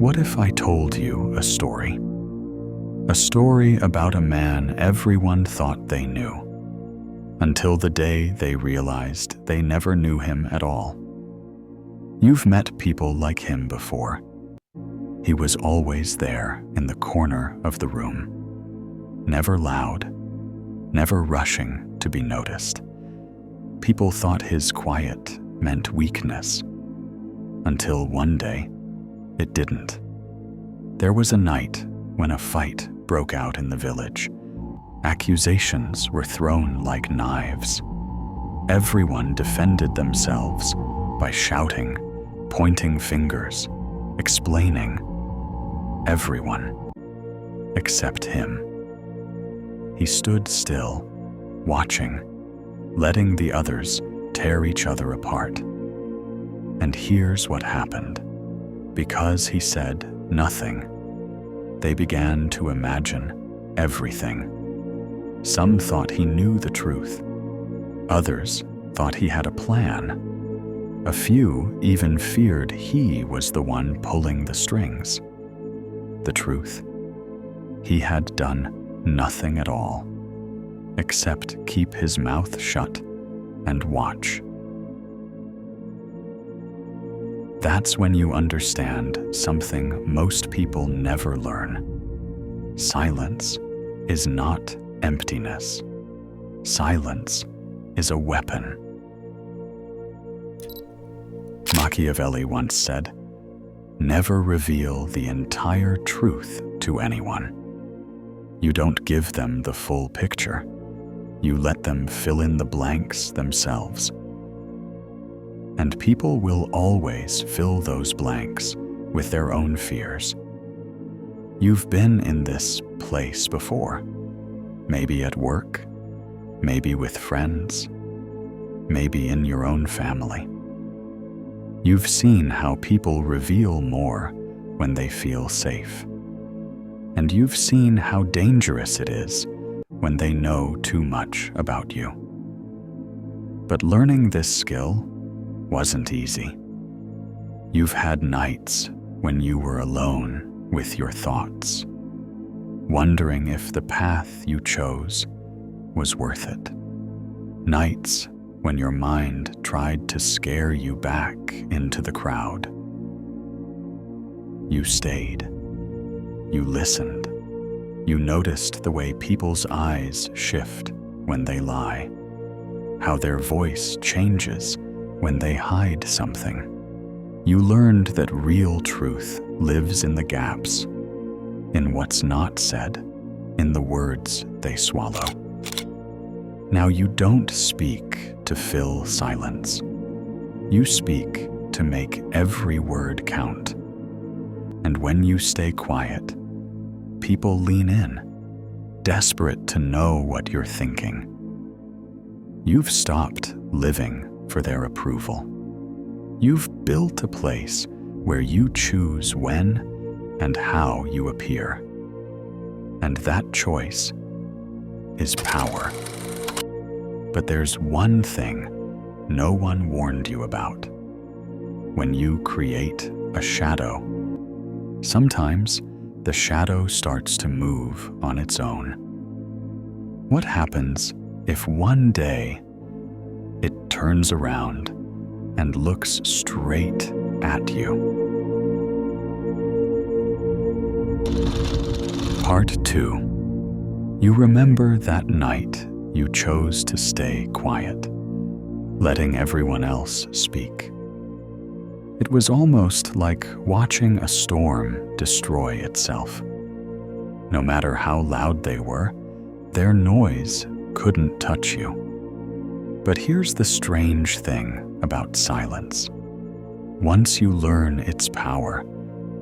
What if I told you a story? A story about a man everyone thought they knew, until the day they realized they never knew him at all. You've met people like him before. He was always there in the corner of the room, never loud, never rushing to be noticed. People thought his quiet meant weakness, until one day it didn't. There was a night when a fight broke out in the village. Accusations were thrown like knives. Everyone defended themselves by shouting, pointing fingers, explaining. Everyone, except him. He stood still, watching, letting the others tear each other apart. And here's what happened. Because he said nothing, they began to imagine everything. Some thought he knew the truth. Others thought he had a plan. A few even feared he was the one pulling the strings. The truth, he had done nothing at all, except keep his mouth shut and watch. That's when you understand something most people never learn. Silence is not emptiness. Silence is a weapon. Machiavelli once said, "Never reveal the entire truth to anyone. You don't give them the full picture. You let them fill in the blanks themselves." And people will always fill those blanks with their own fears. You've been in this place before, maybe at work, maybe with friends, maybe in your own family. You've seen how people reveal more when they feel safe. And you've seen how dangerous it is when they know too much about you. But learning this skill wasn't easy. You've had nights when you were alone with your thoughts, wondering if the path you chose was worth it. Nights when your mind tried to scare you back into the crowd. You stayed. You listened. You noticed the way people's eyes shift when they lie, how their voice changes when they hide something. You learned that real truth lives in the gaps, in what's not said, in the words they swallow. Now you don't speak to fill silence. You speak to make every word count. And when you stay quiet, people lean in, desperate to know what you're thinking. You've stopped living for their approval. You've built a place where you choose when and how you appear. And that choice is power. But there's one thing no one warned you about. When you create a shadow, sometimes the shadow starts to move on its own. What happens if one day it turns around and looks straight at you? Part 2. You remember that night you chose to stay quiet, letting everyone else speak. It was almost like watching a storm destroy itself. No matter how loud they were, their noise couldn't touch you. But here's the strange thing about silence. Once you learn its power,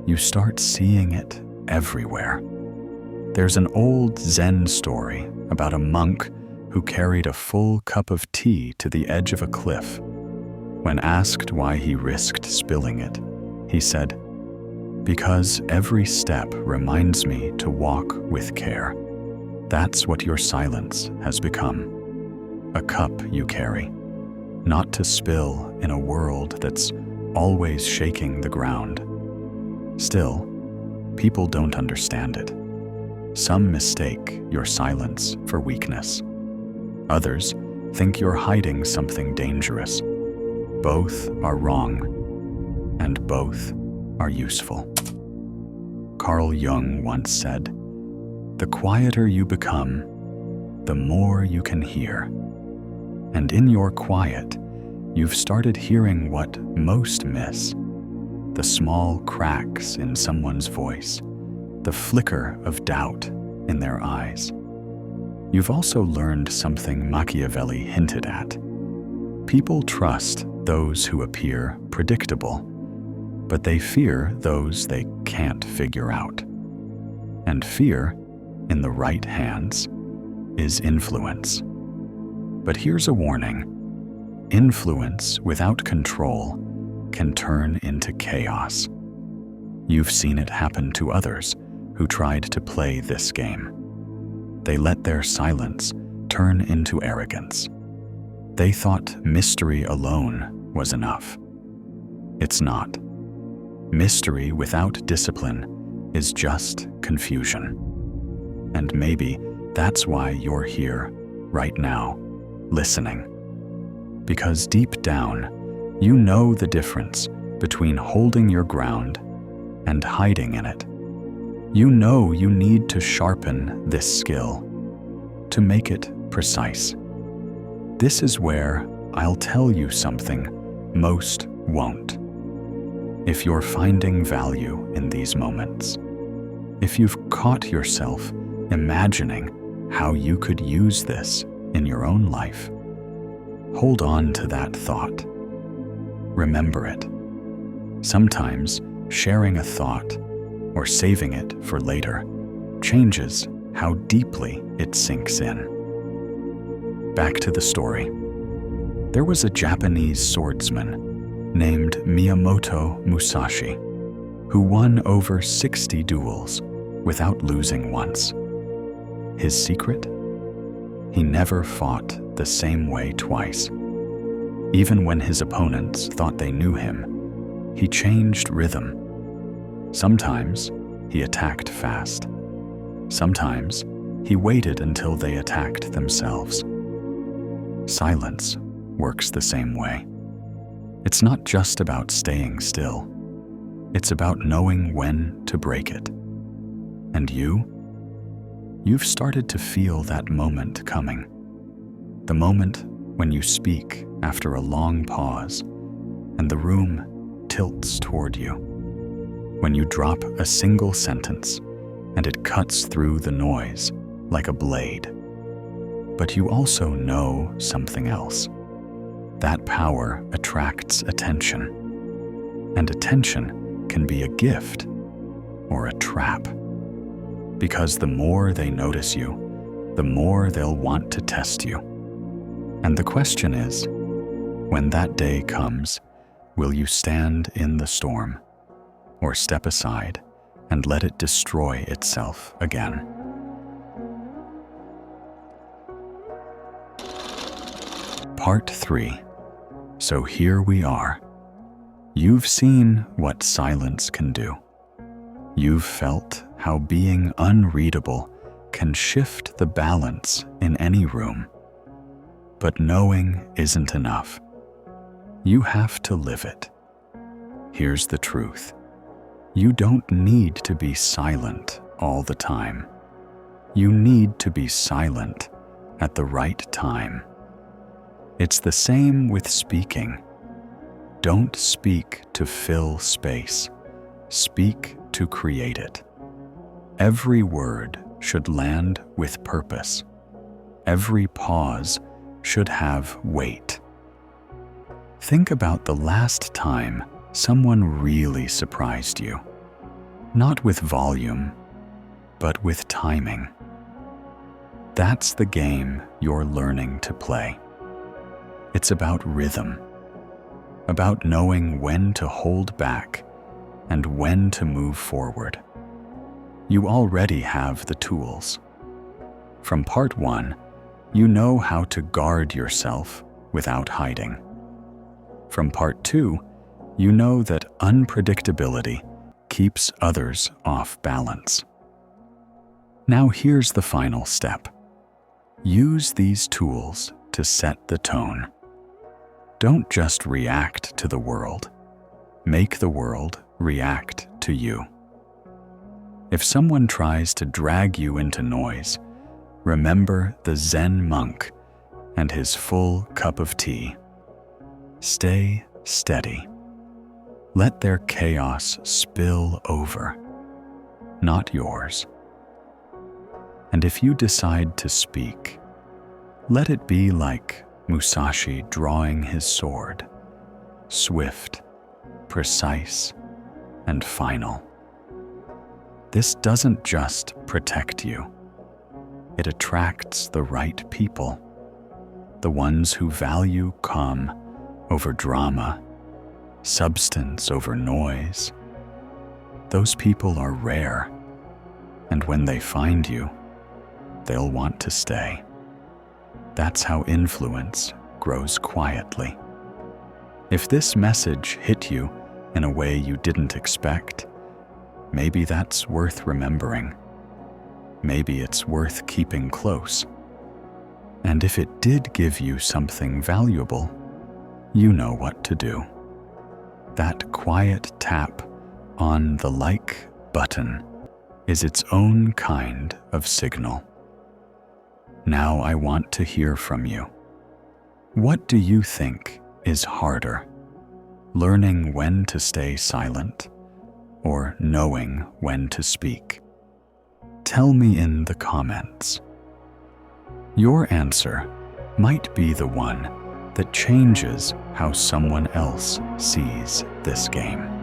you start seeing it everywhere. There's an old Zen story about a monk who carried a full cup of tea to the edge of a cliff. When asked why he risked spilling it, he said, "Because every step reminds me to walk with care." That's what your silence has become. A cup you carry, not to spill in a world that's always shaking the ground. Still, People don't understand it. Some mistake your silence for weakness. Others think you're hiding something dangerous. Both are wrong, and both are useful. Carl Jung once said, "The quieter you become, the more you can hear." And in your quiet, you've started hearing what most miss: the small cracks in someone's voice, the flicker of doubt in their eyes. You've also learned something Machiavelli hinted at. People trust those who appear predictable, but they fear those they can't figure out. And fear, in the right hands, is influence. But here's a warning: influence without control can turn into chaos. You've seen it happen to others who tried to play this game. They let their silence turn into arrogance. They thought mystery alone was enough. It's not. Mystery without discipline is just confusion. And maybe that's why you're here right now, listening. Because deep down, you know the difference between holding your ground and hiding in it. You know you need to sharpen this skill, to make it precise. This is where I'll tell you something most won't. If you're finding value in these moments, if you've caught yourself imagining how you could use this in your own life, hold on to that thought. Remember it. Sometimes sharing a thought or saving it for later changes how deeply it sinks in. Back to the story. There was a Japanese swordsman named Miyamoto Musashi who won over 60 duels without losing once. His secret? He never fought the same way twice. Even when his opponents thought they knew him, he changed rhythm. Sometimes he attacked fast. Sometimes he waited until they attacked themselves. Silence works the same way. It's not just about staying still. It's about knowing when to break it. And you've started to feel that moment coming. The moment when you speak after a long pause and the room tilts toward you. When you drop a single sentence and it cuts through the noise like a blade. But you also know something else. That power attracts attention. And attention can be a gift or a trap. Because the more they notice you, the more they'll want to test you. And the question is, when that day comes, will you stand in the storm or step aside and let it destroy itself again? Part 3. So here we are. You've seen what silence can do. You've felt how being unreadable can shift the balance in any room. But knowing isn't enough. You have to live it. Here's the truth. You don't need to be silent all the time. You need to be silent at the right time. It's the same with speaking. Don't speak to fill space. Speak to create it. Every word should land with purpose. Every pause should have weight. Think about the last time someone really surprised you. Not with volume, but with timing. That's the game you're learning to play. It's about rhythm, about knowing when to hold back and when to move forward. You already have the tools. From part 1, you know how to guard yourself without hiding. From part 2, you know that unpredictability keeps others off balance. Now here's the final step. Use these tools to set the tone. Don't just react to the world. Make the world react to you. If someone tries to drag you into noise, remember the Zen monk and his full cup of tea. Stay steady. Let their chaos spill over, not yours. And if you decide to speak, let it be like Musashi drawing his sword, swift, precise, and final. This doesn't just protect you. It attracts the right people, the ones who value calm over drama, substance over noise. Those people are rare, and when they find you, they'll want to stay. That's how influence grows quietly. If this message hit you in a way you didn't expect, maybe that's worth remembering. Maybe it's worth keeping close. And if it did give you something valuable, you know what to do. That quiet tap on the like button is its own kind of signal. Now I want to hear from you. What do you think is harder? Learning when to stay silent or knowing when to speak? Tell me in the comments. Your answer might be the one that changes how someone else sees this game.